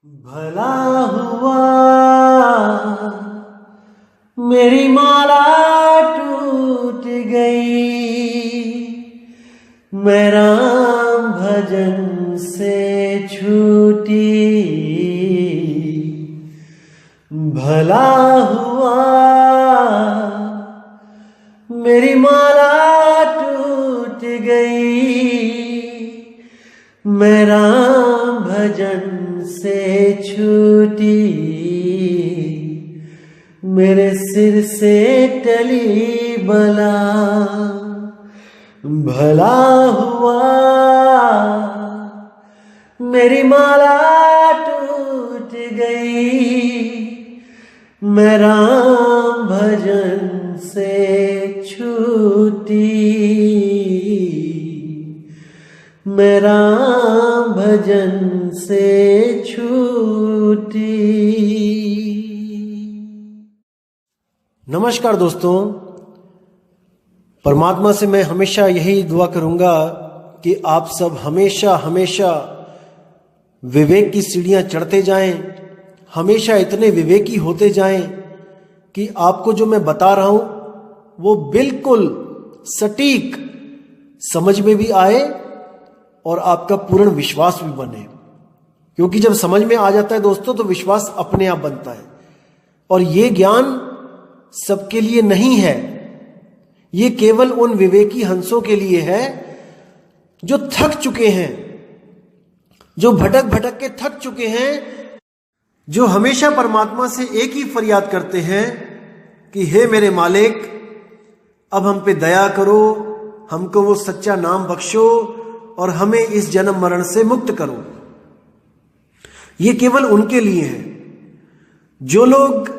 भला हुआ मेरी माला टूट गई, मैं राम भजन से छूटी। भला हुआ मेरी माला टूट गई, मैं राम भजन से छूटी। मेरे सिर से टली बला, भला हुआ मेरी माला टूट गई, मैं राम भजन से छूटी। मैं राम भजन से छूटी। नमस्कार दोस्तों, परमात्मा से मैं हमेशा यही दुआ करूंगा कि आप सब हमेशा हमेशा विवेक की सीढ़ियां चढ़ते जाएं, हमेशा इतने विवेकी होते जाएं कि आपको जो मैं बता रहा हूं वो बिल्कुल सटीक समझ में भी आए और आपका पूर्ण विश्वास भी बने। क्योंकि जब समझ में आ जाता है दोस्तों तो विश्वास अपने आप बनता है। और ये ज्ञान सबके लिए नहीं है, ये केवल उन विवेकी हंसों के लिए है जो थक चुके हैं, जो भटक भटक के थक चुके हैं, जो हमेशा परमात्मा से एक ही फरियाद करते हैं कि हे मेरे मालिक, अब हम पे दया करो, हमको वो सच्चा नाम बख्शो और हमें इस जन्म मरण से मुक्त करो। ये केवल उनके लिए है जो लोग,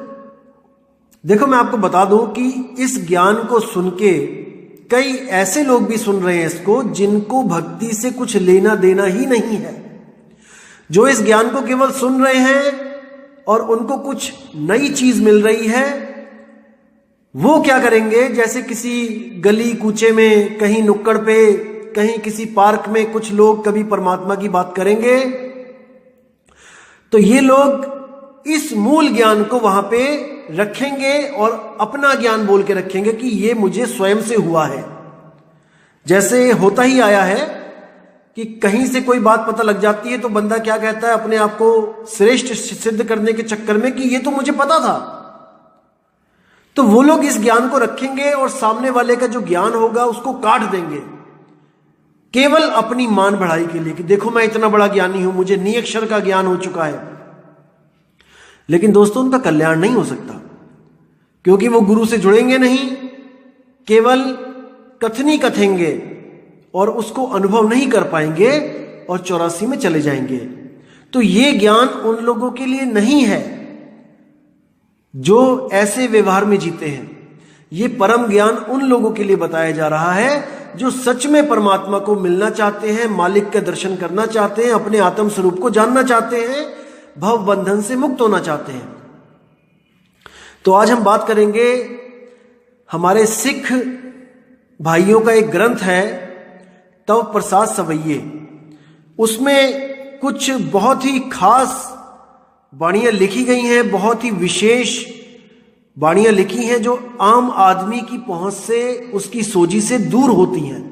देखो मैं आपको बता दूं कि इस ज्ञान को सुन के कई ऐसे लोग भी सुन रहे हैं इसको, जिनको भक्ति से कुछ लेना देना ही नहीं है, जो इस ज्ञान को केवल सुन रहे हैं और उनको कुछ नई चीज मिल रही है। वो क्या करेंगे, जैसे किसी गली कूचे में, कहीं नुक्कड़ पे, कहीं किसी पार्क में कुछ लोग कभी परमात्मा की बात करेंगे तो ये लोग इस मूल ज्ञान को वहां पे रखेंगे और अपना ज्ञान बोल के रखेंगे कि ये मुझे स्वयं से हुआ है। जैसे होता ही आया है कि कहीं से कोई बात पता लग जाती है तो बंदा क्या कहता है, अपने आप को श्रेष्ठ सिद्ध करने के चक्कर में कि ये तो मुझे पता था। तो वो लोग इस ज्ञान को रखेंगे और सामने वाले का जो ज्ञान होगा उसको काट देंगे, केवल अपनी मान बढ़ाई के लिए कि देखो मैं इतना बड़ा ज्ञानी हूं, मुझे निअक्षर का ज्ञान हो चुका है। लेकिन दोस्तों उनका कल्याण नहीं हो सकता, क्योंकि वो गुरु से जुड़ेंगे नहीं, केवल कथनी कथेंगे और उसको अनुभव नहीं कर पाएंगे और 84 में चले जाएंगे। तो ये ज्ञान उन लोगों के लिए नहीं है जो ऐसे व्यवहार में जीते हैं। ये परम ज्ञान उन लोगों के लिए बताया जा रहा है जो सच में परमात्मा को मिलना चाहते हैं, मालिक का दर्शन करना चाहते हैं, अपने आत्म स्वरूप को जानना चाहते हैं, भव बंधन से मुक्त होना चाहते हैं। तो आज हम बात करेंगे, हमारे सिख भाइयों का एक ग्रंथ है तव प्रसाद सवैये, उसमें कुछ बहुत ही खास वाणियां लिखी गई हैं, बहुत ही विशेष वाणियां लिखी हैं जो आम आदमी की पहुंच से, उसकी सोझी से दूर होती हैं।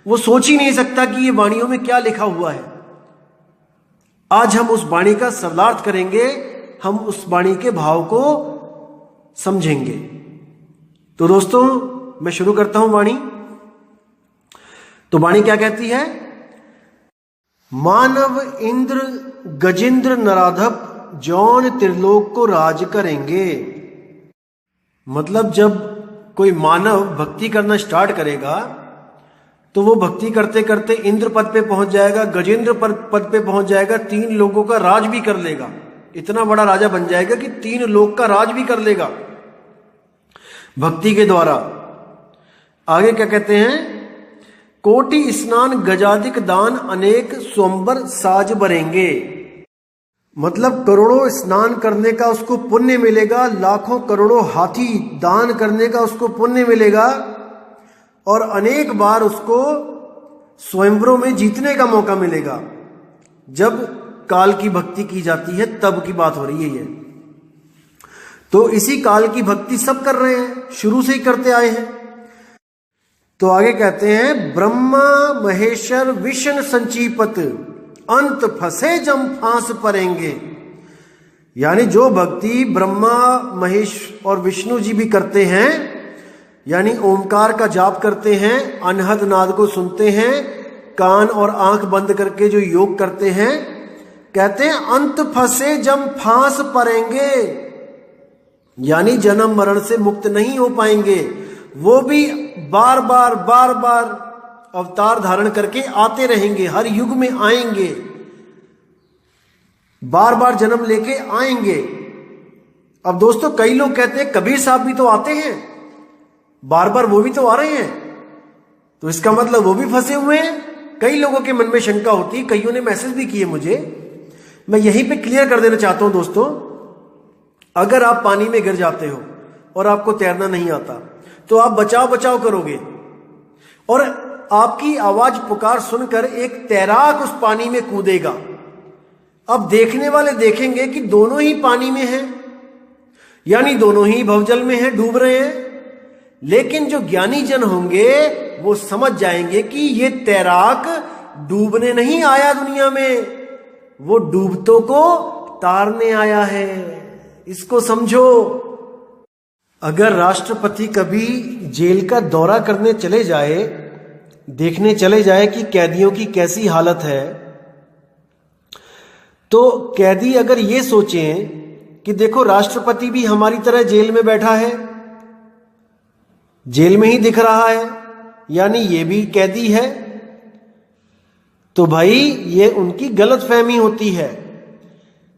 वो सोच ही नहीं सकता कि ये वाणियों में क्या लिखा हुआ है। आज हम उस वाणी का सरलार्थ करेंगे, हम उस वाणी के भाव को समझेंगे। तो दोस्तों मैं शुरू करता हूं वाणी। तो वाणी क्या कहती है, मानव इंद्र गजेंद्र नराधप जौन त्रिलोक को राज करेंगे। मतलब जब कोई मानव भक्ति करना स्टार्ट करेगा तो वो भक्ति करते करते इंद्र पद पे पहुंच जाएगा, गजेंद्र पद पे पहुंच जाएगा, 3 लोगों का राज भी कर लेगा। इतना बड़ा राजा बन जाएगा कि 3 लोग का राज भी कर लेगा भक्ति के द्वारा। आगे क्या कहते हैं, कोटि स्नान गजादिक दान अनेक स्वंबर साज बरेंगे। मतलब करोड़ों स्नान करने का उसको पुण्य मिलेगा, लाखों करोड़ों हाथी दान करने का उसको पुण्य मिलेगा और अनेक बार उसको स्वयंवरों में जीतने का मौका मिलेगा। जब काल की भक्ति की जाती है, तब की बात हो रही है ये। तो इसी काल की भक्ति सब कर रहे हैं, शुरू से ही करते आए हैं। तो आगे कहते हैं ब्रह्मा महेश्वर विष्णु संचीपत अंत फंसे जम फांस परेंगे। यानी जो भक्ति ब्रह्मा महेश और विष्णु जी भी करते हैं, यानी ओमकार का जाप करते हैं, अनहद नाद को सुनते हैं, कान और आंख बंद करके जो योग करते हैं, कहते हैं अंत फंसे जम फांस परेंगे, यानी जन्म मरण से मुक्त नहीं हो पाएंगे। वो भी बार बार अवतार धारण करके आते रहेंगे, हर युग में आएंगे, बार बार जन्म लेके आएंगे। अब दोस्तों कई लोग कहते हैं कबीर साहब भी तो आते हैं, बार बार वो भी तो आ रहे हैं, तो इसका मतलब वो भी फंसे हुए हैं। कई लोगों के मन में शंका होती है, कईयों ने मैसेज भी किए मुझे, मैं यहीं पे क्लियर कर देना चाहता हूं दोस्तों। अगर आप पानी में गिर जाते हो और आपको तैरना नहीं आता, तो आप बचाव बचाव करोगे और आपकी आवाज पुकार सुनकर एक तैराक उस पानी में कूदेगा। अब देखने वाले देखेंगे कि दोनों ही पानी में हैं, यानी दोनों ही भवजल में हैं, डूब रहे हैं। लेकिन जो ज्ञानी जन होंगे वो समझ जाएंगे कि ये तैराक डूबने नहीं आया दुनिया में, वो डूबतों को तारने आया है। इसको समझो। अगर राष्ट्रपति कभी जेल का दौरा करने चले जाए, देखने चले जाए कि कैदियों की कैसी हालत है, तो कैदी अगर ये सोचें कि देखो राष्ट्रपति भी हमारी तरह जेल में बैठा है, जेल में ही दिख रहा है, यानी ये भी कैदी है, तो भाई ये उनकी गलतफहमी होती है।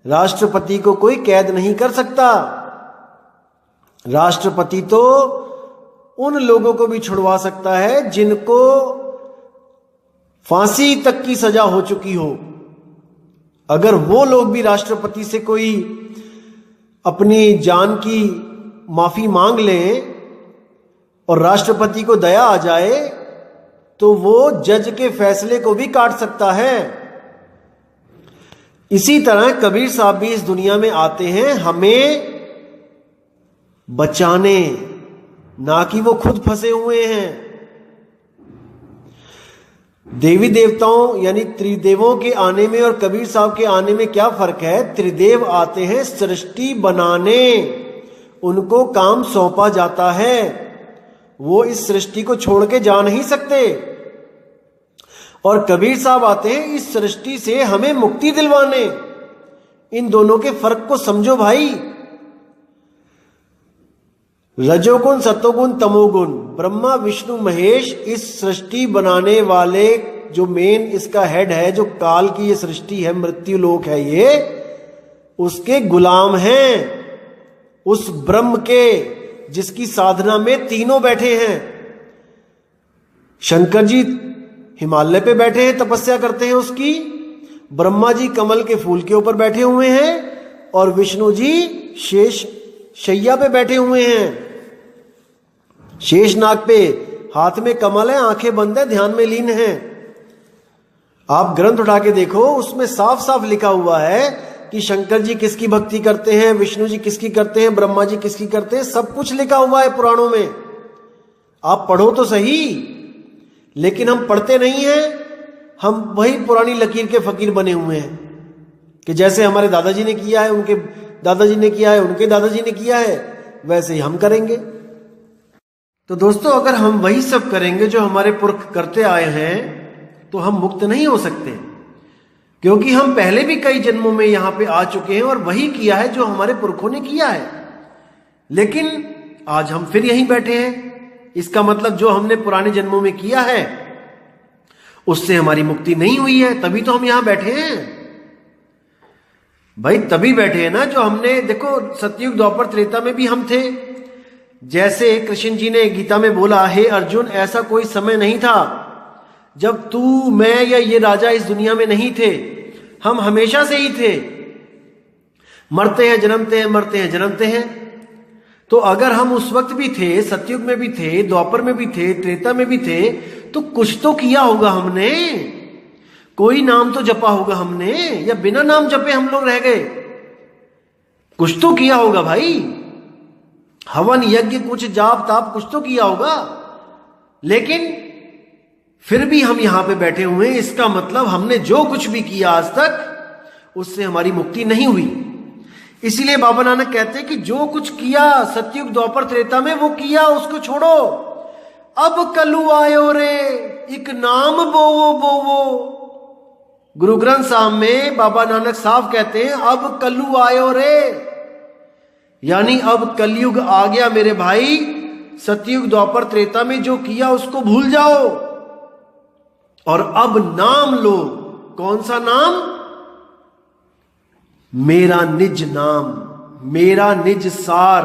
राष्ट्रपति को कोई कैद नहीं कर सकता। राष्ट्रपति तो उन लोगों को भी छुड़वा सकता है जिनको फांसी तक की सजा हो चुकी हो। अगर वो लोग भी राष्ट्रपति से कोई अपनी जान की माफी मांग लें और राष्ट्रपति को दया आ जाए, तो वो जज के फैसले को भी काट सकता है। इसी तरह कबीर साहब भी इस दुनिया में आते हैं हमें बचाने, ना कि वो खुद फंसे हुए हैं। देवी देवताओं यानी त्रिदेवों के आने में और कबीर साहब के आने में क्या फर्क है? त्रिदेव आते हैं सृष्टि बनाने, उनको काम सौंपा जाता है, वो इस सृष्टि को छोड़ के जा नहीं सकते। और कबीर साहब आते हैं इस सृष्टि से हमें मुक्ति दिलवाने। इन दोनों के फर्क को समझो भाई। रजोगुण सतोगुण तमोगुण, ब्रह्मा विष्णु महेश इस सृष्टि बनाने वाले जो मेन इसका हेड है, जो काल की ये सृष्टि है, मृत्यु लोक है ये, उसके गुलाम हैं, उस ब्रह्म के जिसकी साधना में तीनों बैठे हैं। शंकर जी हिमालय पे बैठे हैं, तपस्या करते हैं उसकी, ब्रह्मा जी कमल के फूल के ऊपर बैठे हुए हैं और विष्णु जी शेष शैया पे बैठे हुए हैं। शेषनाग पे हाथ में कमल है, आंखें बंद है, ध्यान में लीन है। आप ग्रंथ उठा के देखो, उसमें साफ साफ लिखा हुआ है कि शंकर जी किसकी भक्ति करते हैं, विष्णु जी किसकी करते हैं, ब्रह्मा जी किसकी करते हैं, सब कुछ लिखा हुआ है पुराणों में। आप पढ़ो तो सही, लेकिन हम पढ़ते नहीं हैं। हम वही पुरानी लकीर के फकीर बने हुए हैं कि जैसे हमारे दादाजी ने किया है, उनके दादाजी ने किया है, उनके दादाजी ने किया है, वैसे ही हम करेंगे। तो दोस्तों अगर हम वही सब करेंगे जो हमारे पुरख करते आए हैं, तो हम मुक्त नहीं हो सकते, क्योंकि हम पहले भी कई जन्मों में यहां पे आ चुके हैं और वही किया है जो हमारे पुरखों ने किया है। लेकिन आज हम फिर यहीं बैठे हैं। इसका मतलब जो हमने पुराने जन्मों में किया है उससे हमारी मुक्ति नहीं हुई है, तभी तो हम यहां बैठे हैं भाई। तभी बैठे हैं ना जो हमने, देखो सतयुग द्वापर त्रेता में भी हम थे। जैसे कृष्ण जी ने गीता में बोला, हे अर्जुन ऐसा कोई समय नहीं था जब तू, मैं या ये राजा इस दुनिया में नहीं थे, हम हमेशा से ही थे। मरते हैं जन्मते हैं, मरते हैं जन्मते हैं। तो अगर हम उस वक्त भी थे, सतयुग में भी थे, द्वापर में भी थे, त्रेता में भी थे, तो कुछ तो किया होगा हमने, कोई नाम तो जपा होगा हमने, या बिना नाम जपे हम लोग रह गए? कुछ तो किया होगा भाई, हवन यज्ञ कुछ जाप ताप कुछ तो किया होगा। लेकिन फिर भी हम यहां पे बैठे हुए हैं, इसका मतलब हमने जो कुछ भी किया आज तक उससे हमारी मुक्ति नहीं हुई। इसीलिए बाबा नानक कहते हैं कि जो कुछ किया सतयुग द्वापर त्रेता में वो किया, उसको छोड़ो। अब कलु आयो रे एक नाम बोवो बोवो। गुरु ग्रंथ साहब में बाबा नानक साफ कहते हैं अब कलु आयो रे, यानी अब कलयुग आ गया मेरे भाई। सतयुग द्वापर त्रेता में जो किया उसको भूल जाओ और अब नाम लो। कौन सा नाम? मेरा निज नाम, मेरा निज सार,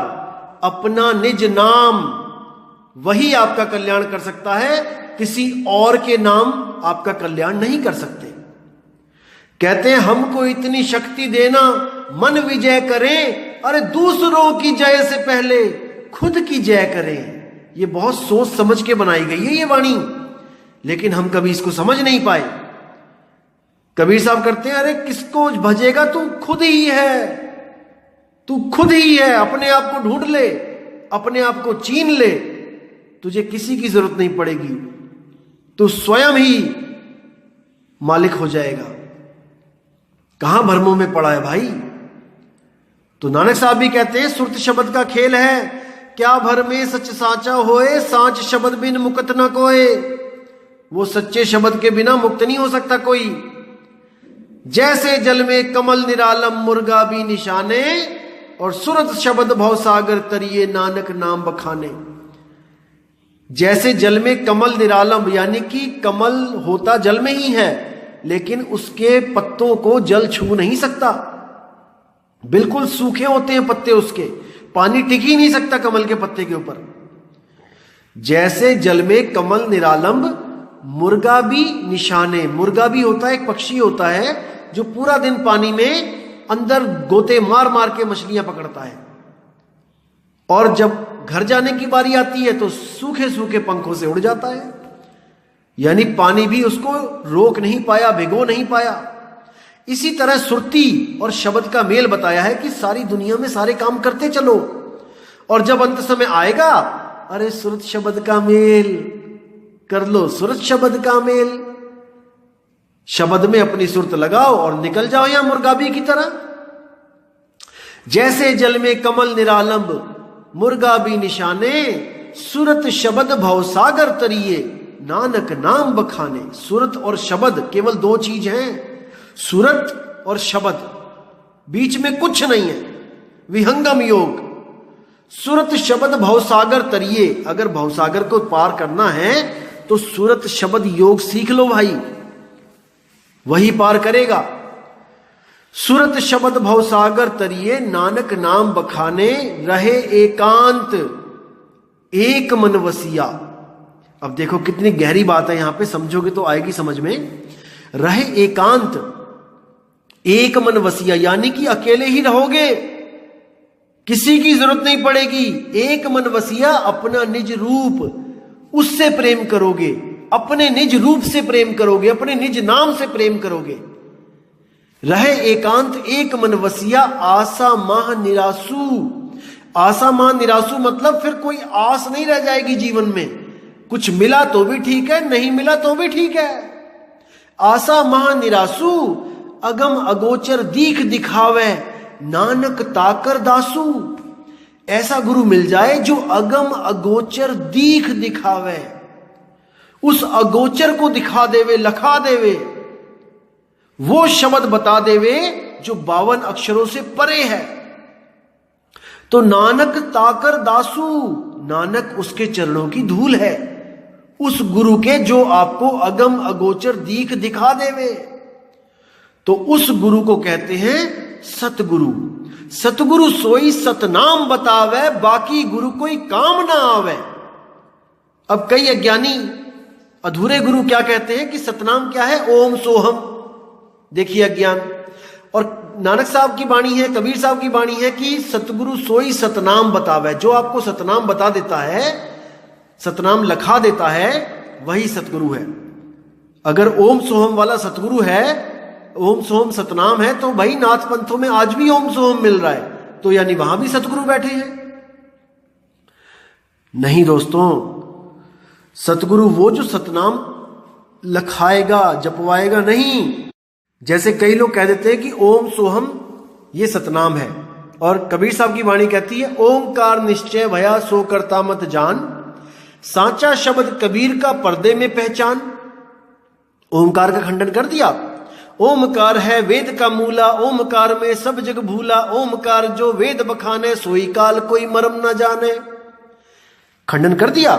अपना निज नाम। वही आपका कल्याण कर सकता है, किसी और के नाम आपका कल्याण नहीं कर सकते। कहते हैं हमको इतनी शक्ति देना मन विजय करें, अरे दूसरों की जय से पहले खुद की जय करें। ये बहुत सोच समझ के बनाई गई है ये वाणी, लेकिन हम कभी इसको समझ नहीं पाए। कबीर साहब करते हैं, अरे किसको भजेगा, तू खुद ही है, तू खुद ही है। अपने आप को ढूंढ ले, अपने आप को चीन ले, तुझे किसी की जरूरत नहीं पड़ेगी, तू स्वयं ही मालिक हो जाएगा। कहां भरमों में पड़ा है भाई। तो नानक साहब भी कहते हैं सुरत शब्द का खेल है, क्या भर में सच साचा होए, सांच शब्द बिन मुकत न कोए। वो सच्चे शब्द के बिना मुक्त नहीं हो सकता कोई। जैसे जल में कमल निरालम मुर्गा भी निशाने, और सुरत शब्द भव सागर तरिए नानक नाम बखाने। जैसे जल में कमल निरालम, यानी कि कमल होता जल में ही है, लेकिन उसके पत्तों को जल छू नहीं सकता, बिल्कुल सूखे होते हैं पत्ते उसके, पानी टिक ही नहीं सकता कमल के पत्ते के ऊपर। जैसे जल में कमल निरालंब मुर्गा भी निशाने। मुर्गा भी होता है, एक पक्षी होता है जो पूरा दिन पानी में अंदर गोते मार मार के मछलियां पकड़ता है, और जब घर जाने की बारी आती है तो सूखे सूखे पंखों से उड़ जाता है। यानी पानी भी उसको रोक नहीं पाया, भिगो नहीं पाया। इसी तरह सुरती और शब्द का मेल बताया है कि सारी दुनिया में सारे काम करते चलो, और जब अंत समय आएगा, अरे सुरत शब्द का मेल कर लो, सुरत शब्द का मेल। शब्द में अपनी सुरत लगाओ और निकल जाओ यहां मुर्गाबी की तरह। जैसे जल में कमल निरालंब मुर्गा भी निशाने, सुरत शब्द भवसागर तरिए नानक नाम बखाने। सुरत और शब्द केवल दो चीज हैं, सुरत और शब्द, बीच में कुछ नहीं है, विहंगम योग। सुरत शब्द भवसागर तरिए, अगर भवसागर को पार करना है तो सुरत शब्द योग सीख लो भाई, वही पार करेगा। सुरत शब्द भवसागर तरिए नानक नाम बखाने, रहे एकांत एक मन वसिया। अब देखो कितनी गहरी बात है, यहां पे समझोगे तो आएगी समझ में। रहे एकांत एक मन वसिया, यानी कि अकेले ही रहोगे, किसी की जरूरत नहीं पड़ेगी। एक मन वसिया, अपना निज रूप, उससे प्रेम करोगे, अपने निज रूप से प्रेम करोगे, अपने निज नाम से प्रेम करोगे। रहे एकांत एक मन वसिया, आशा माह निरासु। आशा माह निरासु मतलब फिर कोई आस नहीं रह जाएगी जीवन में, कुछ मिला तो भी ठीक है, नहीं मिला तो भी ठीक है। आशा माह निरासु, अगम अगोचर दीख दिखावे नानक ताकर दासू। ऐसा गुरु मिल जाए जो अगम अगोचर दीख दिखावे, उस अगोचर को दिखा देवे, लखा देवे, वो शब्द बता देवे जो 52 अक्षरों से परे है। तो नानक ताकर दासू, नानक उसके चरणों की धूल है, उस गुरु के जो आपको अगम अगोचर दीख दिखा देवे। तो उस गुरु को कहते हैं सतगुरु। सतगुरु सोई सतनाम बतावे, बाकी गुरु कोई काम ना आवे। अब कई अज्ञानी अधूरे गुरु क्या कहते हैं कि सतनाम क्या है, ओम सोहम। देखिए अज्ञान। और नानक साहब की वाणी है, कबीर साहब की वाणी है कि सतगुरु सोई सतनाम बतावे। जो आपको सतनाम बता देता है, सतनाम लखा देता है, वही सतगुरु है। अगर ओम सोहम वाला सतगुरु है, ओम सोहम सतनाम है, तो भाई नाथ पंथों में आज भी ओम सोहम मिल रहा है, तो यानी वहां भी सतगुरु बैठे हैं। नहीं दोस्तों, सतगुरु वो जो सतनाम लखाएगा, जपवाएगा नहीं। जैसे कई लोग कह देते हैं कि ओम सोहम ये सतनाम है, और कबीर साहब की वाणी कहती है ओंकार निश्चय भया सो करता मत जान, सांचा शब्द कबीर का पर्दे में पहचान। ओंकार का खंडन कर दिया। ओमकार है वेद का मूला, ओमकार में सब जग भूला, ओमकार जो वेद बखाने सोई काल कोई मरम न जाने। खंडन कर दिया।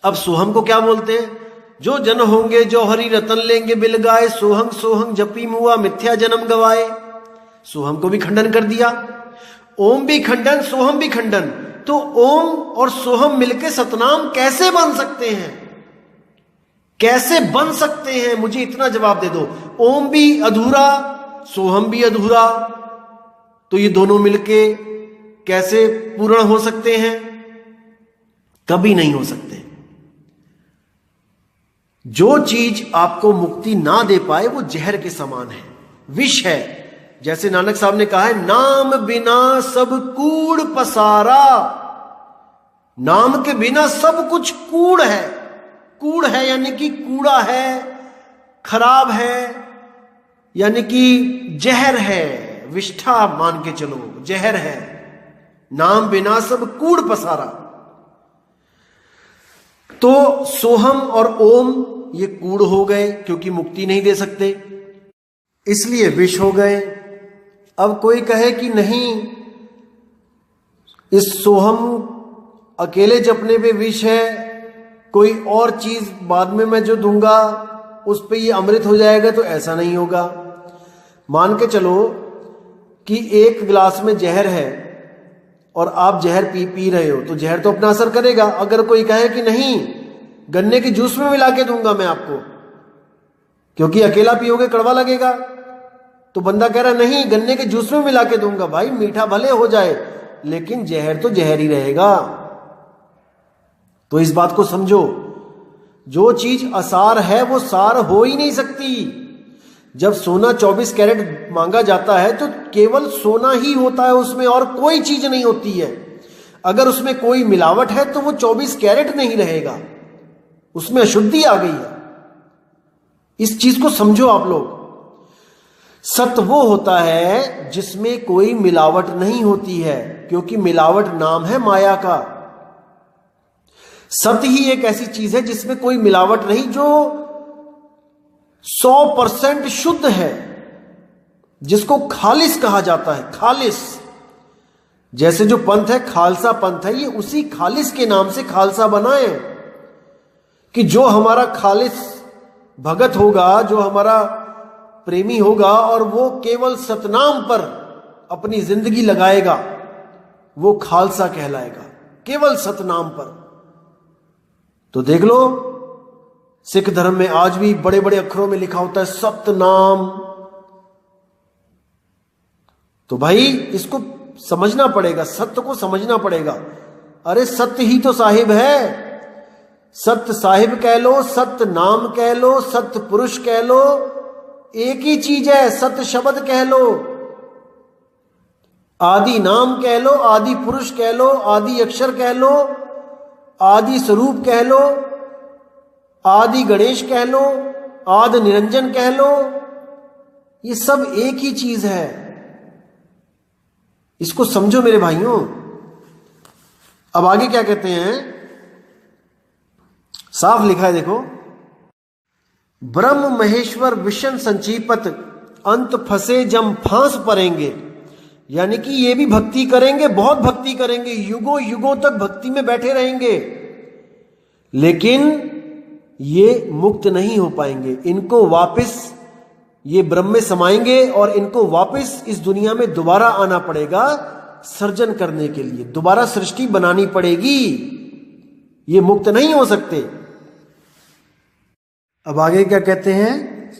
अब सोहम को क्या बोलते हैं? जो जन होंगे जो हरि रतन लेंगे बिल गाए, सोहंग सोहंग जपी मुआ मिथ्या जन्म गवाए। सोहम को भी खंडन कर दिया। ओम भी खंडन, सोहम भी खंडन। तो ओम और सोहम मिलके सतनाम कैसे बन सकते हैं? कैसे बन सकते हैं? मुझे इतना जवाब दे दो। ओम भी अधूरा, सोहम भी अधूरा, तो ये दोनों मिलके कैसे पूर्ण हो सकते हैं? कभी नहीं हो सकते। जो चीज आपको मुक्ति ना दे पाए वो जहर के समान है, विष है। जैसे नानक साहब ने कहा है, नाम बिना सब कूड़ पसारा। नाम के बिना सब कुछ कूड़ है। कूड़ है यानी कि कूड़ा है, खराब है, यानी कि जहर है, विष्ठा मान के चलो, जहर है। नाम बिना सब कूड़ पसारा। तो सोहम और ओम ये कूड़ हो गए, क्योंकि मुक्ति नहीं दे सकते, इसलिए विष हो गए। अब कोई कहे कि नहीं, इस सोहम अकेले जपने पे विष है, कोई और चीज बाद में मैं जो दूंगा उस पे ये अमृत हो जाएगा, तो ऐसा नहीं होगा। मान के चलो कि एक गिलास में जहर है और आप जहर पी रहे हो, तो जहर तो अपना असर करेगा। अगर कोई कहे कि नहीं, गन्ने के जूस में मिला के दूंगा मैं आपको, क्योंकि अकेला पियोगे कड़वा लगेगा, तो बंदा कह रहा नहीं, गन्ने के जूस में मिला के दूंगा। भाई मीठा भले हो जाए, लेकिन जहर तो जहर ही रहेगा। तो इस बात को समझो, जो चीज असार है वो सार हो ही नहीं सकती। जब सोना 24 कैरेट मांगा जाता है तो केवल सोना ही होता है उसमें, और कोई चीज नहीं होती है। अगर उसमें कोई मिलावट है तो वो 24 कैरेट नहीं रहेगा, उसमें अशुद्धि आ गई है। इस चीज को समझो आप लोग। सत्य वो होता है जिसमें कोई मिलावट नहीं होती है, क्योंकि मिलावट नाम है माया का। सत्य ही एक ऐसी चीज है जिसमें कोई मिलावट नहीं, जो 100% शुद्ध है, जिसको खालिस कहा जाता है। खालिस, जैसे जो पंथ है खालसा पंथ है, ये उसी खालिस के नाम से खालसा बना है कि जो हमारा खालिस भगत होगा, जो हमारा प्रेमी होगा और वो केवल सतनाम पर अपनी जिंदगी लगाएगा, वो खालसा कहलाएगा, केवल सतनाम पर। तो देख लो, सिख धर्म में आज भी बड़े बड़े अक्षरों में लिखा होता है सतनाम। तो भाई इसको समझना पड़ेगा, सत्य को समझना पड़ेगा। अरे सत्य ही तो साहिब है। सत्य साहिब कह लो, सत्य नाम कह लो, सत्य पुरुष कह लो, एक ही चीज है। सत्य शब्द कह लो, आदि नाम कह लो, आदि पुरुष कह लो, आदि अक्षर कह लो, आदि स्वरूप कह लो, आदि गणेश कह लो, आदि निरंजन कह लो, ये सब एक ही चीज है। इसको समझो मेरे भाइयों। अब आगे क्या कहते हैं, साफ लिखा है देखो, ब्रह्म महेश्वर विषण संचीपत अंत फंसे जम फांस पड़ेंगे। यानी कि ये भी भक्ति करेंगे, बहुत भक्ति करेंगे, युगों युगों तक भक्ति में बैठे रहेंगे, लेकिन ये मुक्त नहीं हो पाएंगे। इनको वापस ये ब्रह्म में समाएंगे और इनको वापस इस दुनिया में दोबारा आना पड़ेगा सर्जन करने के लिए, दोबारा सृष्टि बनानी पड़ेगी। ये मुक्त नहीं हो सकते। अब आगे क्या कहते हैं,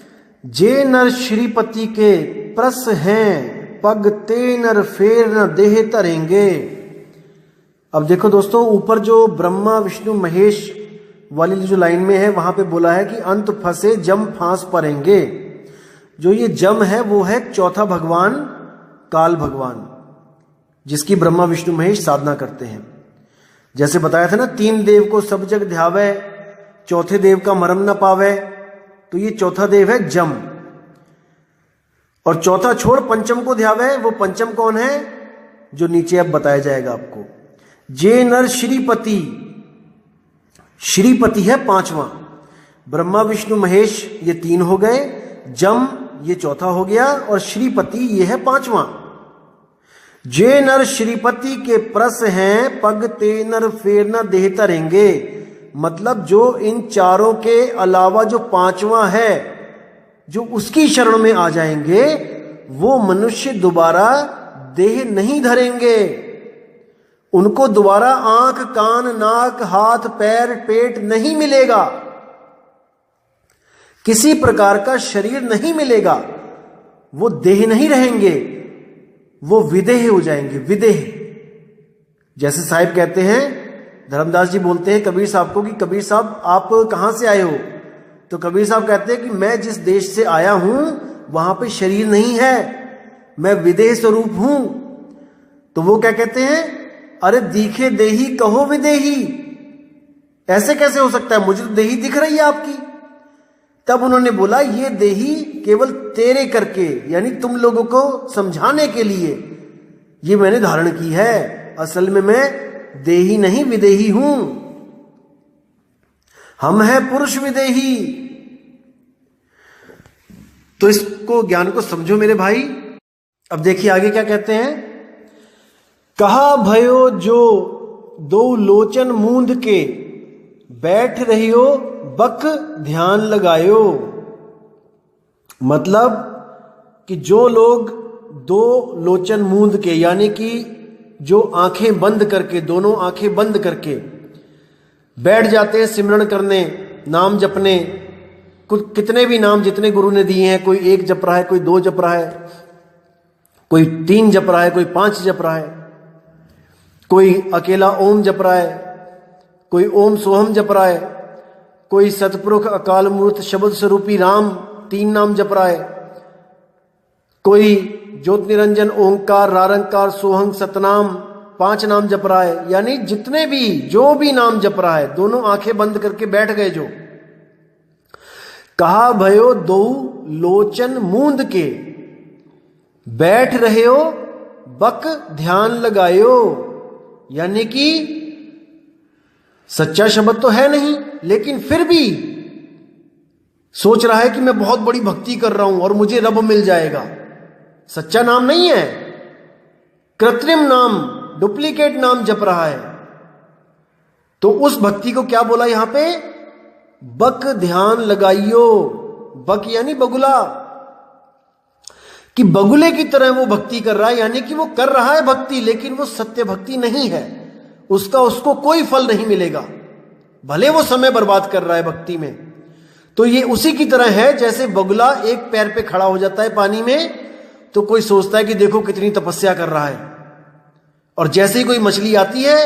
जे नर श्रीपति के प्रस हैं पग ते नर फेर न देह तरेंगे। अब देखो दोस्तों, ऊपर जो ब्रह्मा विष्णु महेश वाली जो लाइन में है वहां पे बोला है कि अंत फंसे जम फांस पड़ेंगे। जो ये जम है वो है चौथा भगवान, काल भगवान, जिसकी ब्रह्मा विष्णु महेश साधना करते हैं। जैसे बताया था ना, 3 देव को सब जग ध्यावे, चौथे देव का मरम न पावे, तो ये चौथा देव है जम। और चौथा छोड़ पंचम को ध्यावे, वो पंचम कौन है, जो नीचे अब बताया जाएगा आपको। जे नर श्रीपति, श्रीपति है 5वां, ब्रह्मा विष्णु महेश ये 3 हो गए, जम ये चौथा हो गया, और श्रीपति ये है 5वां। जे नर श्रीपति के प्रस हैं, पग ते नर फेर न देह तरेंगे। मतलब जो इन चारों के अलावा जो 5वां है, जो उसकी शरण में आ जाएंगे, वो मनुष्य दोबारा देह नहीं धरेंगे। उनको दोबारा आंख, कान, नाक, हाथ, पैर, पेट नहीं मिलेगा, किसी प्रकार का शरीर नहीं मिलेगा, वो देह नहीं रहेंगे, वो विदेह हो जाएंगे, विदेह। जैसे साहिब कहते हैं, धर्मदास जी बोलते हैं कबीर साहब को कि कबीर साहब आप कहां से आए हो? तो कबीर साहब कहते हैं कि मैं जिस देश से आया हूं वहां पे शरीर नहीं है, मैं विदेह स्वरूप हूं। तो वो क्या कहते हैं, अरे दिखे देही कहो विदेही। ऐसे कैसे हो सकता है, मुझे तो देही दिख रही है आपकी। तब उन्होंने बोला ये देही केवल तेरे करके, यानी तुम लोगों को समझाने के लिए ये मैंने धारण की है, असल में मैं देही नहीं विदेही हूं। हम है पुरुष विदेही। तो इसको, ज्ञान को समझो मेरे भाई। अब देखिए आगे क्या कहते हैं, कहा भयो जो 2 लोचन मूंद के, बैठ रहियो बक ध्यान लगायो। मतलब कि जो लोग 2 लोचन मूंद के, यानी कि जो आंखें बंद करके, दोनों आंखें बंद करके बैठ जाते हैं सिमरन करने, नाम जपने, कुछ कितने भी नाम जितने गुरु ने दिए हैं, कोई 1 जप रहा है, कोई 2 जप रहा है, कोई 3 जप रहा है, कोई 5 जप रहा है, कोई अकेला ओम जप रहा है, कोई ओम सोहम जप रहा है, कोई सतपुरुष अकाल मूर्त शब्द स्वरूपी राम 3 नाम जप रहा है, कोई ज्योत निरंजन ओंकार रारंकार सोहंग सतनाम 5 नाम जप रहा है। यानी जितने भी, जो भी नाम जप रहा है, दोनों आंखें बंद करके बैठ गए जो। कहा भयो 2 लोचन मूंद के, बैठ रहे हो बक ध्यान लगायो। यानी कि सच्चा शब्द तो है नहीं, लेकिन फिर भी सोच रहा है कि मैं बहुत बड़ी भक्ति कर रहा हूं और मुझे रब मिल जाएगा। सच्चा नाम नहीं है, कृत्रिम नाम, डुप्लीकेट नाम जप रहा है। तो उस भक्ति को क्या बोला यहां पे, बक ध्यान लगाइयो। बक यानी बगुला, कि बगुले की तरह वो भक्ति कर रहा है, यानी कि वो कर रहा है भक्ति, लेकिन वो सत्य भक्ति नहीं है, उसको कोई फल नहीं मिलेगा, भले वो समय बर्बाद कर रहा है भक्ति में। तो ये उसी की तरह है जैसे बगुला एक पैर पे खड़ा हो जाता है पानी में, तो कोई सोचता है कि देखो कितनी तपस्या कर रहा है, और जैसे ही कोई मछली आती है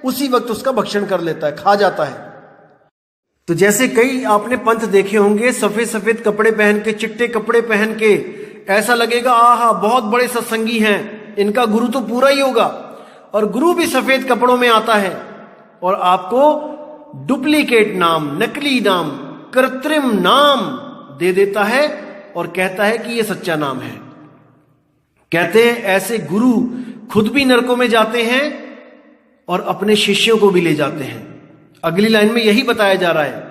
उसी वक्त उसका भक्षण कर लेता है, खा जाता है। तो जैसे कई आपने पंथ देखे होंगे, सफेद सफेद कपड़े पहन के, चिट्टे कपड़े पहन के, ऐसा लगेगा आहा बहुत बड़े सत्संगी हैं, इनका गुरु तो पूरा ही होगा। और गुरु भी सफेद कपड़ों में आता है और आपको डुप्लीकेट नाम, नकली नाम, कृत्रिम नाम दे देता है और कहता है कि यह सच्चा नाम है। कहते हैं ऐसे गुरु खुद भी नरकों में जाते हैं और अपने शिष्यों को भी ले जाते हैं। अगली लाइन में यही बताया जा रहा है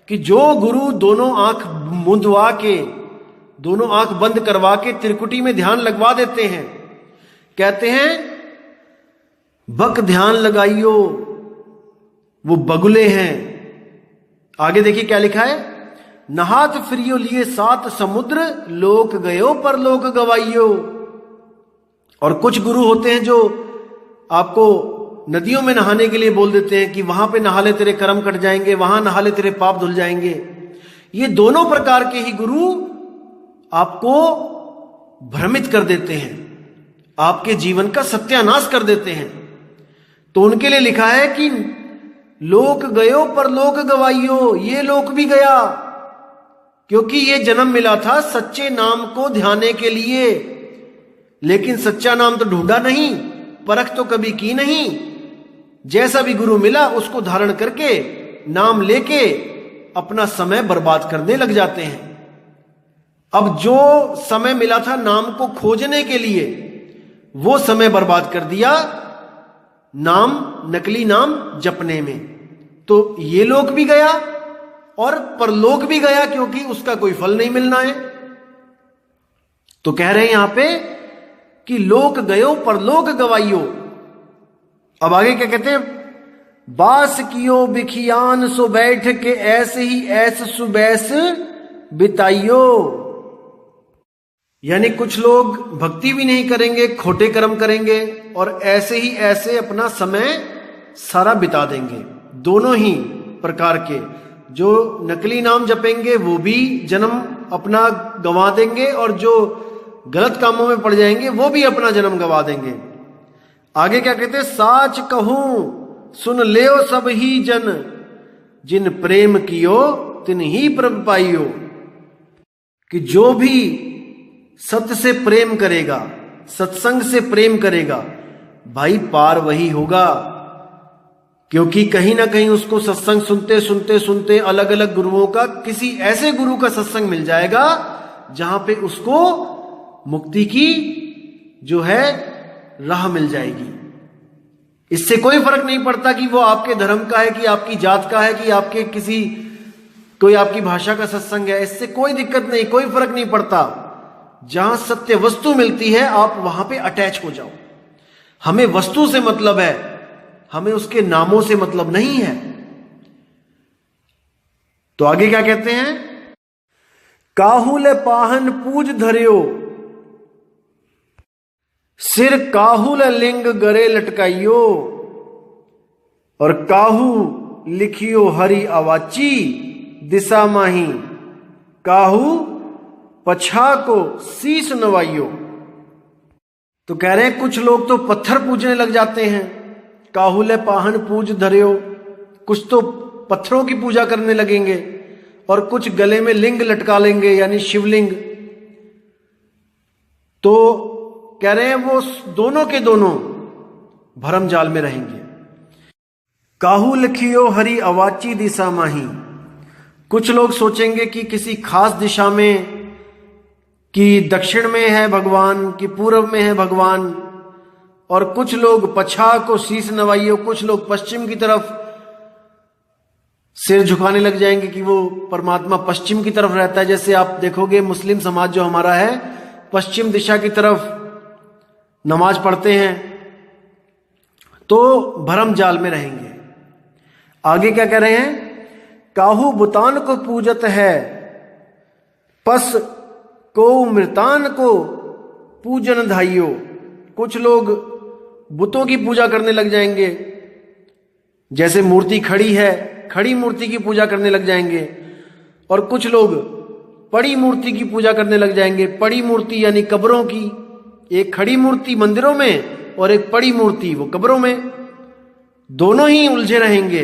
कि जो गुरु दोनों आंख मुंदवा के, दोनों आंख बंद करवा के त्रिकुटी में ध्यान लगवा देते हैं, कहते हैं बक ध्यान लगाइयो, वो बगुले हैं। आगे देखिए क्या लिखा है, नहात फिरियो लिए 7 समुद्र, लोक गयो पर लोक गवाइयो। और कुछ गुरु होते हैं जो आपको नदियों में नहाने के लिए बोल देते हैं कि वहां पे नहा ले तेरे कर्म कट जाएंगे, वहां नहा ले तेरे पाप धुल जाएंगे। ये दोनों प्रकार के ही गुरु आपको भ्रमित कर देते हैं, आपके जीवन का सत्यानाश कर देते हैं। तो उनके लिए लिखा है कि लोक गयो पर लोक गवाइयो, ये लोक भी गया, क्योंकि ये जन्म मिला था सच्चे नाम को ध्याने के लिए, लेकिन सच्चा नाम तो ढूंढा नहीं, परख तो कभी की नहीं। जैसा भी गुरु मिला उसको धारण करके नाम लेके अपना समय बर्बाद करने लग जाते हैं। अब जो समय मिला था नाम को खोजने के लिए, वो समय बर्बाद कर दिया नाम, नकली नाम जपने में। तो ये लोक भी गया और परलोक भी गया, क्योंकि उसका कोई फल नहीं मिलना है। तो कह रहे हैं यहां पे कि लोक गयो परलोक गवाइयो। अब आगे क्या कहते हैं, बास कियो बिखियान सो बैठ के ऐसे ही ऐस सुबैस बिताइयो। यानी कुछ लोग भक्ति भी नहीं करेंगे, खोटे कर्म करेंगे और ऐसे ही ऐसे अपना समय सारा बिता देंगे। दोनों ही प्रकार के, जो नकली नाम जपेंगे वो भी जन्म अपना गंवा देंगे, और जो गलत कामों में पड़ जाएंगे वो भी अपना जन्म गंवा देंगे। आगे क्या कहते हैं, साच कहूं सुन लेओ सब ही जन, जिन प्रेम कियो तिन ही प्रभ पाइयो। कि जो भी सत्य से प्रेम करेगा, सत्संग से प्रेम करेगा, भाई पार वही होगा। क्योंकि कहीं ना कहीं उसको सत्संग सुनते सुनते सुनते अलग अलग गुरुओं का, किसी ऐसे गुरु का सत्संग मिल जाएगा जहां पे उसको मुक्ति की जो है राह मिल जाएगी। इससे कोई फर्क नहीं पड़ता कि वो आपके धर्म का है, कि आपकी जात का है, कि आपके किसी कोई आपकी भाषा का सत्संग है। इससे कोई दिक्कत नहीं, कोई फर्क नहीं पड़ता। जहां सत्य वस्तु मिलती है आप वहां पे अटैच हो जाओ। हमें वस्तु से मतलब है, हमें उसके नामों से मतलब नहीं है। तो आगे क्या कहते हैं, काहुल पाहन पूज धर्यो, सिर काहुल लिंग गरे लटकाइयो, और काहू लिखियो हरि अवाची दिशा माही, काहू पछा को शीश नवाइयो। तो कह रहे हैं कुछ लोग तो पत्थर पूजने लग जाते हैं, काहुले पाहन पूज धर्यो, कुछ तो पत्थरों की पूजा करने लगेंगे और कुछ गले में लिंग लटका लेंगे, यानी शिवलिंग। तो कह रहे हैं वो दोनों के दोनों भरम जाल में रहेंगे। काहू लिखियो हरि अवाची दिशा माही। कुछ लोग सोचेंगे कि किसी खास दिशा में, कि दक्षिण में है भगवान, कि पूर्व में है भगवान, और कुछ लोग पछा को शीश नवाइयो, कुछ लोग पश्चिम की तरफ सिर झुकाने लग जाएंगे कि वो परमात्मा पश्चिम की तरफ रहता है। जैसे आप देखोगे मुस्लिम समाज जो हमारा है, पश्चिम दिशा की तरफ नमाज पढ़ते हैं, तो भरम जाल में रहेंगे। आगे क्या कह रहे हैं, काहू बुतान को पूजत है, पस को मृतान को पूजन धाइयो। कुछ लोग बुतों की पूजा करने लग जाएंगे, जैसे मूर्ति खड़ी है, खड़ी मूर्ति की पूजा करने लग जाएंगे, और कुछ लोग पड़ी मूर्ति की पूजा करने लग जाएंगे। पड़ी मूर्ति यानी कब्रों की, एक खड़ी मूर्ति मंदिरों में और एक पड़ी मूर्ति वो कब्रों में, दोनों ही उलझे रहेंगे।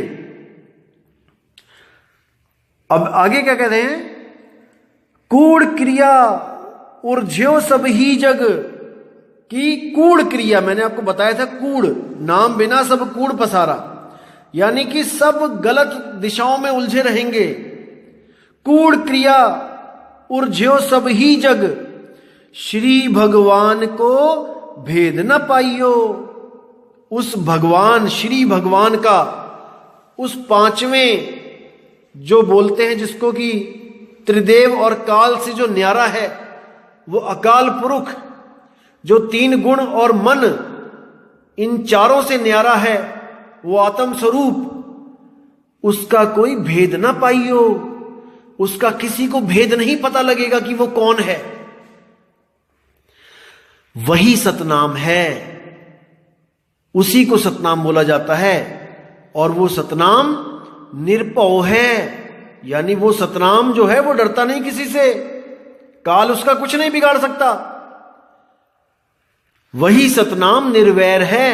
अब आगे क्या कहते हैं, कूड़ क्रिया उर्झ्यो सब ही जग। की कूड़ क्रिया, मैंने आपको बताया था कूड़, नाम बिना सब कूड़ पसारा, यानी कि सब गलत दिशाओं में उलझे रहेंगे। कूड़ क्रिया उर्झ्यो सब ही जग, श्री भगवान को भेद न पाइयो। उस भगवान, श्री भगवान का, उस पांचवें जो बोलते हैं जिसको कि त्रिदेव और काल से जो न्यारा है, वो अकाल पुरुष जो तीन गुण और मन इन चारों से न्यारा है, वो आत्म स्वरूप, उसका कोई भेद ना पाइयो। उसका किसी को भेद नहीं पता लगेगा कि वो कौन है। वही सतनाम है, उसी को सतनाम बोला जाता है। और वो सतनाम निर्भय है, यानी वो सतनाम जो है वो डरता नहीं किसी से, काल उसका कुछ नहीं बिगाड़ सकता। वही सतनाम निर्वैर है,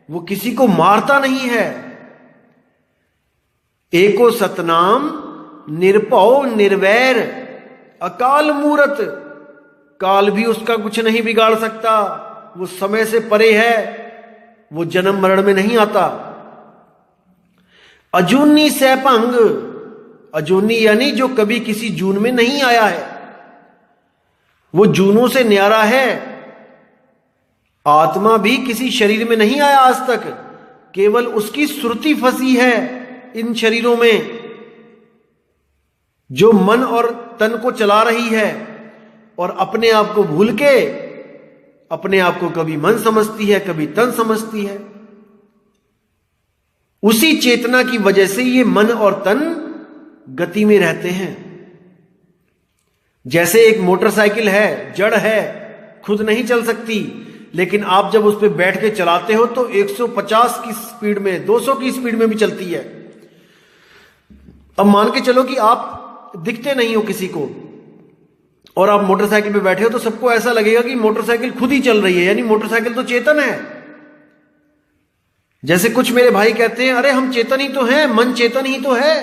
वो किसी को मारता नहीं है। एको सतनाम निर्भव निर्वैर, अकाल मूरत, काल भी उसका कुछ नहीं बिगाड़ सकता, वो समय से परे है, वो जन्म मरण में नहीं आता। अजूनी सैभंग, अजूनी यानी जो कभी किसी जून में नहीं आया है, वो जूनों से न्यारा है। आत्मा भी किसी शरीर में नहीं आया आज तक, केवल उसकी सुरती फंसी है इन शरीरों में, जो मन और तन को चला रही है और अपने आप को भूल के अपने आप को कभी मन समझती है, कभी तन समझती है। उसी चेतना की वजह से ये मन और तन गति में रहते हैं। जैसे एक मोटरसाइकिल है, जड़ है, खुद नहीं चल सकती, लेकिन आप जब उस पर बैठ के चलाते हो तो 150 की स्पीड में, 200 की स्पीड में भी चलती है। अब मान के चलो कि आप दिखते नहीं हो किसी को और आप मोटरसाइकिल पे बैठे हो, तो सबको ऐसा लगेगा कि मोटरसाइकिल खुद ही चल रही है, यानी मोटरसाइकिल तो चेतन है। जैसे कुछ मेरे भाई कहते हैं, अरे हम चेतन ही तो हैं, मन चेतन ही तो है,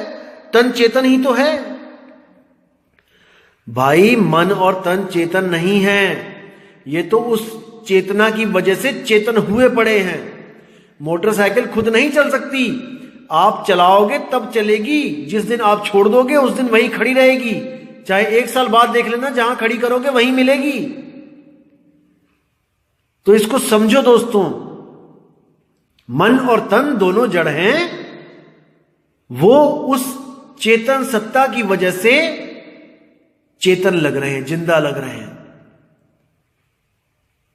तन चेतन ही तो है। भाई मन और तन चेतन नहीं है, ये तो उस चेतना की वजह से चेतन हुए पड़े हैं। मोटरसाइकिल खुद नहीं चल सकती, आप चलाओगे तब चलेगी, जिस दिन आप छोड़ दोगे उस दिन वहीं खड़ी रहेगी, चाहे 1 साल बाद देख लेना, जहां खड़ी करोगे वहीं मिलेगी। तो इसको समझो दोस्तों, मन और तन दोनों जड़ हैं, वो उस चेतन सत्ता की वजह से चेतन लग रहे हैं, जिंदा लग रहे हैं।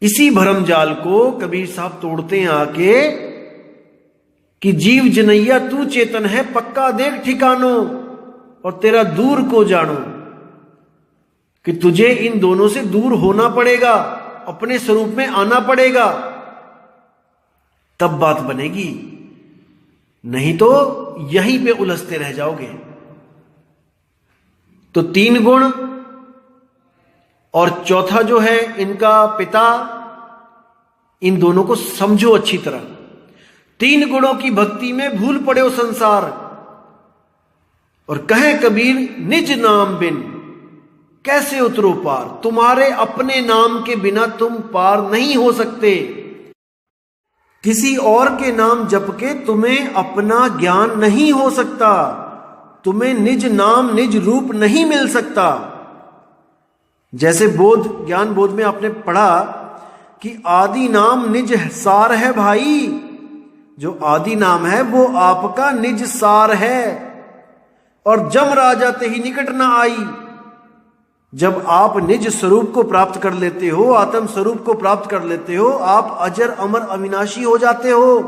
इसी भरम जाल को कबीर साहब तोड़ते हैं आके कि जीव जनैया तू चेतन है, पक्का देख ठिकानो और तेरा दूर को जानो, कि तुझे इन दोनों से दूर होना पड़ेगा, अपने स्वरूप में आना पड़ेगा, तब बात बनेगी, नहीं तो यहीं पे उलझते रह जाओगे। तो 3 गुण और चौथा जो है इनका पिता, इन दोनों को समझो अच्छी तरह। 3 गुणों की भक्ति में भूल पड़े हो संसार, और कहे कबीर निज नाम बिन कैसे उतरो पार, तुम्हारे अपने नाम के बिना तुम पार नहीं हो सकते। किसी और के नाम जप के तुम्हें अपना ज्ञान नहीं हो सकता, तुम्हें निज नाम निज रूप नहीं मिल सकता। जैसे बोध, ज्ञान बोध में आपने पढ़ा कि आदि नाम निज सार है भाई, जो आदि नाम है वो आपका निज सार है। और जम राजा ते ही निकट ना आई, जब आप निज स्वरूप को प्राप्त कर लेते हो, आत्म स्वरूप को प्राप्त कर लेते हो, आप अजर अमर अविनाशी हो जाते हो,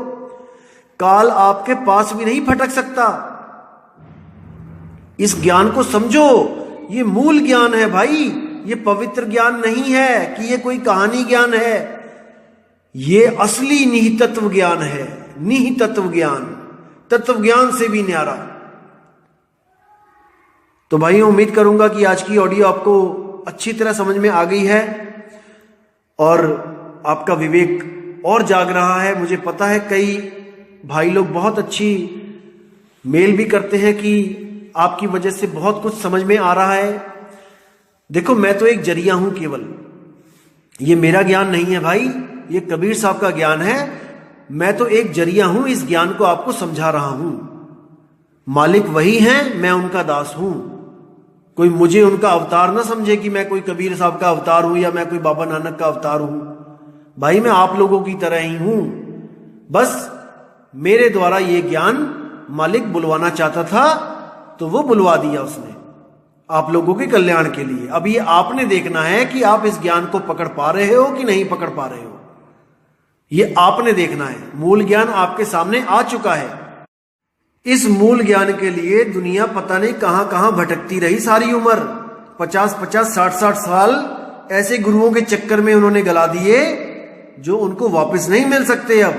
काल आपके पास भी नहीं फटक सकता। इस ज्ञान को समझो, ये मूल ज्ञान है भाई, ये पवित्र ज्ञान नहीं है कि ये कोई कहानी ज्ञान है, ये असली निहितत्व ज्ञान है, निहितत्व ज्ञान, तत्व ज्ञान से भी न्यारा। तो भाई उम्मीद करूंगा कि आज की ऑडियो आपको अच्छी तरह समझ में आ गई है और आपका विवेक और जाग रहा है। मुझे पता है कई भाई लोग बहुत अच्छी मेल भी करते हैं कि आपकी वजह से बहुत कुछ समझ में आ रहा है। देखो मैं तो एक जरिया हूं केवल, ये मेरा ज्ञान नहीं है भाई, ये कबीर साहब का ज्ञान है। मैं तो एक जरिया हूं, इस ज्ञान को आपको समझा रहा हूं। मालिक वही हैं, मैं उनका दास हूं। कोई मुझे उनका अवतार ना समझे कि मैं कोई कबीर साहब का अवतार हूं या मैं कोई बाबा नानक का अवतार हूं। भाई मैं आप लोगों की तरह ही हूं, बस मेरे द्वारा ये ज्ञान मालिक बुलवाना चाहता था तो वो बुलवा दिया उसने, आप लोगों के कल्याण के लिए। अब ये आपने देखना है कि आप इस ज्ञान को पकड़ पा रहे हो कि नहीं पकड़ पा रहे हो, ये आपने देखना है। मूल ज्ञान आपके सामने आ चुका है। इस मूल ज्ञान के लिए दुनिया पता नहीं कहां कहां भटकती रही सारी उम्र, 50-50, 60-60 साल ऐसे गुरुओं के चक्कर में उन्होंने गला दिए जो उनको वापस नहीं मिल सकते अब,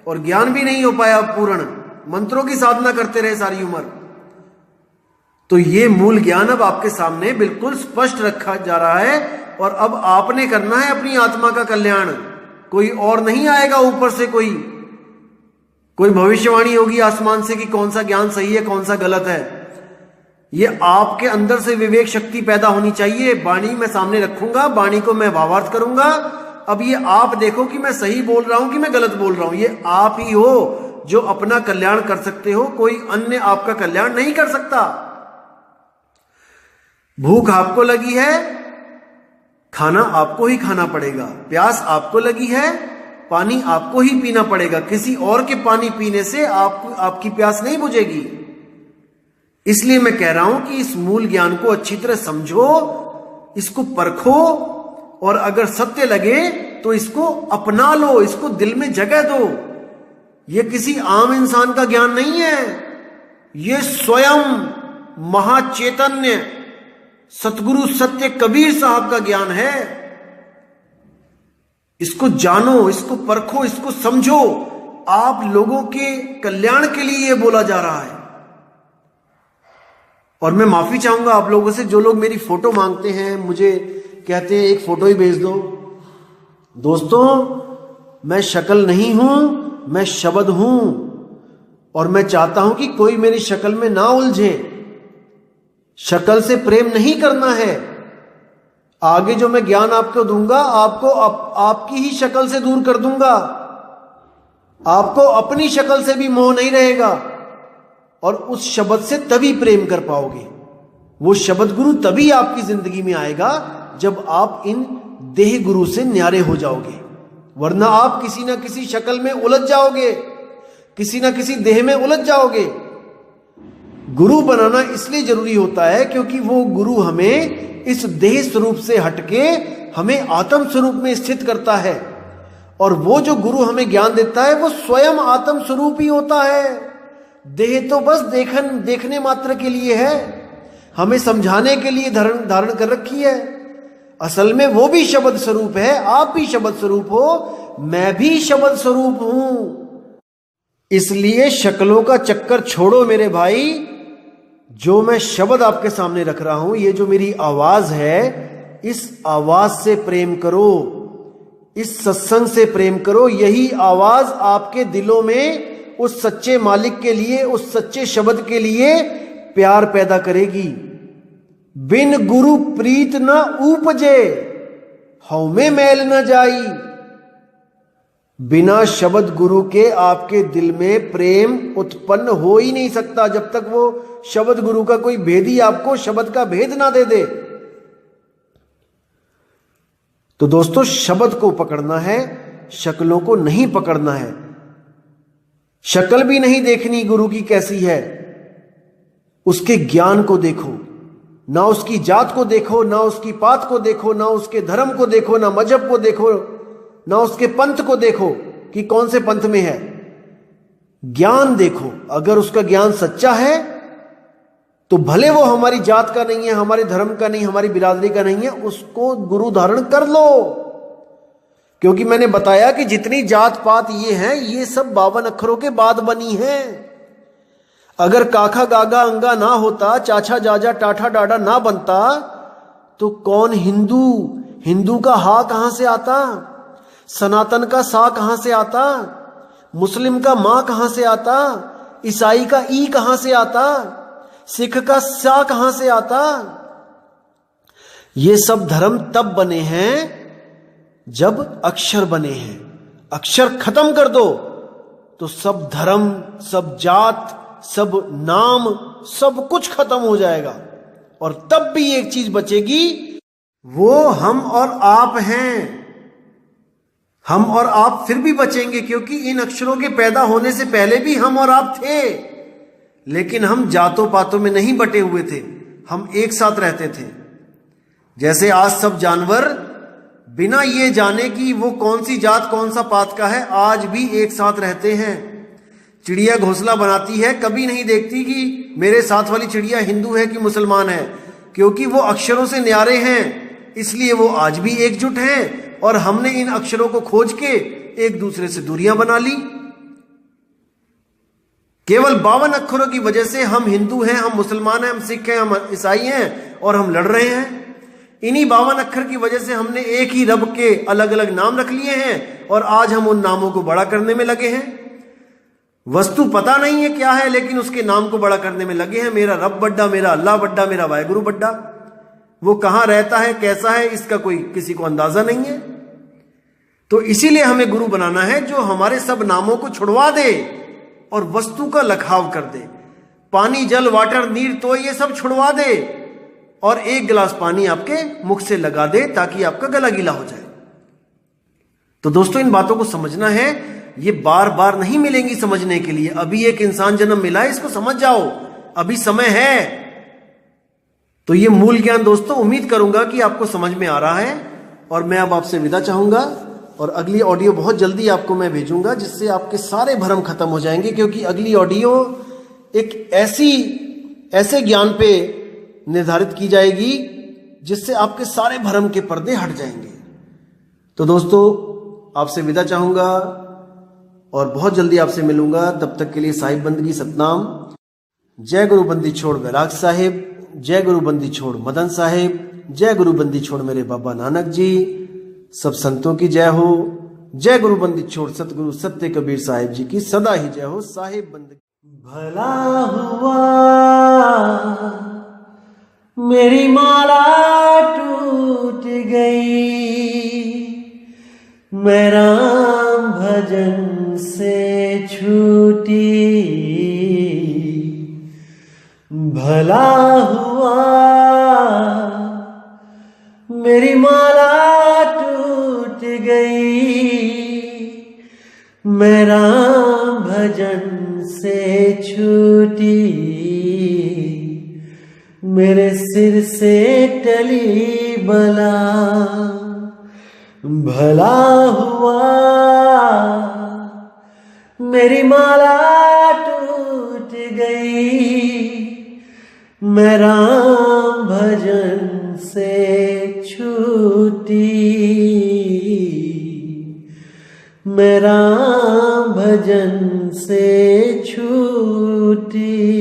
और ज्ञान भी नहीं हो पाया पूर्ण, मंत्रों की साधना करते रहे सारी उम्र। तो ये मूल ज्ञान अब आपके सामने बिल्कुल स्पष्ट रखा जा रहा है, और अब आपने करना है अपनी आत्मा का कल्याण। कोई और नहीं आएगा ऊपर से कोई, कोई भविष्यवाणी होगी आसमान से कि कौन सा ज्ञान सही है कौन सा गलत है। ये आपके अंदर से विवेक शक्ति पैदा होनी चाहिए। वाणी मैं सामने रखूंगा, वाणी को मैं भावार्थ करूंगा। अब ये आप देखो कि मैं सही बोल रहा हूं कि मैं गलत बोल रहा हूं। ये आप ही हो जो अपना कल्याण कर सकते हो, कोई अन्य आपका कल्याण नहीं कर सकता। भूख आपको लगी है, खाना आपको ही खाना पड़ेगा। प्यास आपको लगी है, पानी आपको ही पीना पड़ेगा। किसी और के पानी पीने से आपकी प्यास नहीं बुझेगी। इसलिए मैं कह रहा हूं कि इस मूल ज्ञान को अच्छी तरह समझो, इसको परखो, और अगर सत्य लगे तो इसको अपना लो, इसको दिल में जगह दो। यह किसी आम इंसान का ज्ञान नहीं है, यह स्वयं महाचैतन्य सतगुरु सत्य कबीर साहब का ज्ञान है। इसको जानो, इसको परखो, इसको समझो। आप लोगों के कल्याण के लिए यह बोला जा रहा है। और मैं माफी चाहूंगा आप लोगों से, जो लोग मेरी फोटो मांगते हैं, मुझे कहते हैं एक फोटो ही भेज दो। दोस्तों, मैं शक्ल नहीं हूं, मैं शब्द हूं, और मैं चाहता हूं कि कोई मेरी शक्ल में ना उलझे। शक्ल से प्रेम नहीं करना है। आगे जो मैं ज्ञान आपको दूंगा, आपको आपकी ही शक्ल से दूर कर दूंगा। आपको अपनी शक्ल से भी मोह नहीं रहेगा, और उस शब्द से तभी प्रेम कर पाओगे। वो शब्द गुरु तभी आपकी जिंदगी में आएगा जब आप इन देह गुरु से न्यारे हो जाओगे। वरना आप किसी ना किसी शक्ल में उलझ जाओगे, किसी ना किसी देह में उलझ जाओगे। गुरु बनाना इसलिए जरूरी होता है क्योंकि वो गुरु हमें इस देह स्वरूप से हटके हमें आत्म स्वरूप में स्थित करता है। और वो जो गुरु हमें ज्ञान देता है वो स्वयं आत्म स्वरूप ही होता है। देह तो बस देखने मात्र के लिए है, हमें समझाने के लिए धारण कर रखी है। असल में वो भी शब्द स्वरूप है, आप भी शब्द स्वरूप हो, मैं भी शब्द स्वरूप हूं। इसलिए शक्लों का चक्कर छोड़ो मेरे भाई। जो मैं शब्द आपके सामने रख रहा हूं, ये जो मेरी आवाज है, इस आवाज से प्रेम करो, इस सत्संग से प्रेम करो। यही आवाज आपके दिलों में उस सच्चे मालिक के लिए, उस सच्चे शब्द के लिए प्यार पैदा करेगी। बिन गुरु प्रीत न उपजे, हऊ में मैल न जाई। बिना शब्द गुरु के आपके दिल में प्रेम उत्पन्न हो ही नहीं सकता, जब तक वो शब्द गुरु का कोई भेदी आपको शब्द का भेद ना दे दे। तो दोस्तों, शब्द को पकड़ना है, शक्लों को नहीं पकड़ना है। शक्ल भी नहीं देखनी गुरु की कैसी है, उसके ज्ञान को देखो। ना उसकी जात को देखो, ना उसकी पात को देखो, ना उसके धर्म को देखो, ना मजहब को देखो, ना उसके पंथ को देखो कि कौन से पंथ में है। ज्ञान देखो। अगर उसका ज्ञान सच्चा है तो भले वो हमारी जात का नहीं है, हमारे धर्म का नहीं, हमारी बिरादरी का नहीं है, उसको गुरु धारण कर लो। क्योंकि मैंने बताया कि जितनी जात पात ये हैं, ये सब 52 अक्षरों के बाद बनी है। अगर काखा गागा अंगा ना होता, चाचा जाजा टाठा डाडा ना बनता, तो कौन हिंदू, हिंदू का हा कहां से आता, सनातन का सा कहां से आता, मुस्लिम का मां कहां से आता, ईसाई का ई कहां से आता, सिख का सा कहां से आता। ये सब धर्म तब बने हैं जब अक्षर बने हैं। अक्षर खत्म कर दो तो सब धर्म, सब जात, सब नाम, सब कुछ खत्म हो जाएगा। और तब भी एक चीज बचेगी, वो हम और आप हैं। हम और आप फिर भी बचेंगे, क्योंकि इन अक्षरों के पैदा होने से पहले भी हम और आप थे। लेकिन हम जातों पातों में नहीं बटे हुए थे, हम एक साथ रहते थे। जैसे आज सब जानवर बिना ये जाने कि वो कौन सी जात कौन सा पात का है, आज भी एक साथ रहते हैं। चिड़िया घोंसला बनाती है, कभी नहीं देखती कि मेरे साथ वाली चिड़िया हिंदू है कि मुसलमान है, क्योंकि वो अक्षरों से न्यारे हैं। इसलिए वो आज भी एकजुट हैं, और हमने इन अक्षरों को खोज के एक दूसरे से दूरियां बना ली। केवल 52 अक्षरों की वजह से हम हिंदू हैं, हम मुसलमान हैं, हम सिख हैं, हम ईसाई हैं, और हम लड़ रहे हैं। इन्हीं 52 अक्षर की वजह से हमने एक ही रब के अलग अलग नाम रख लिए हैं, और आज हम उन नामों को बड़ा करने में लगे हैं। वस्तु पता नहीं है क्या है, लेकिन उसके नाम को बड़ा करने में लगे हैं। मेरा रब बड्डा, मेरा अल्लाह बड्डा, मेरा वाहेगुरु बड्डा। वो कहां रहता है, कैसा है, इसका कोई किसी को अंदाजा नहीं है। तो इसीलिए हमें गुरु बनाना है जो हमारे सब नामों को छुड़वा दे और वस्तु का लखाव कर दे। पानी, जल, वाटर, नीर, तो ये सब छुड़वा दे और एक गिलास पानी आपके मुख से लगा दे ताकि आपका गला गीला हो जाए। तो दोस्तों, इन बातों को समझना है। ये बार बार नहीं मिलेंगी समझने के लिए। अभी एक इंसान जन्म मिला है, इसको समझ जाओ, अभी समय है। तो ये मूल ज्ञान दोस्तों, उम्मीद करूंगा कि आपको समझ में आ रहा है। और मैं अब आपसे विदा चाहूंगा और अगली ऑडियो बहुत जल्दी आपको मैं भेजूंगा, जिससे आपके सारे भ्रम खत्म हो जाएंगे। क्योंकि अगली ऑडियो एक ऐसे ज्ञान पे निर्धारित की जाएगी जिससे आपके सारे भ्रम के पर्दे हट जाएंगे। तो दोस्तों, आपसे विदा चाहूंगा और बहुत जल्दी आपसे मिलूंगा। तब तक के लिए साहिब बंदगी सतनाम। जय गुरु बंदी छोड़ वैराग साहिब, जय गुरु बंदी छोड़ मदन साहिब, जय गुरु बंदी छोड़ मेरे बाबा नानक जी। सब संतों की जय हो। जय गुरु बंदी छोड़ सतगुरु सत्य कबीर साहिब जी की सदा ही जय हो। साहिब बंदगी। भला हुआ मेरी माला टूट गई, मैं राम भजन से छूटी। भला हुआ मेरी माला टूट गई, मैं राम भजन से छूटी। मेरे सिर से टली बला, भला हुआ मेरी माला टूट गई, मैं राम भजन से छूटी। मैं राम भजन से छूटी।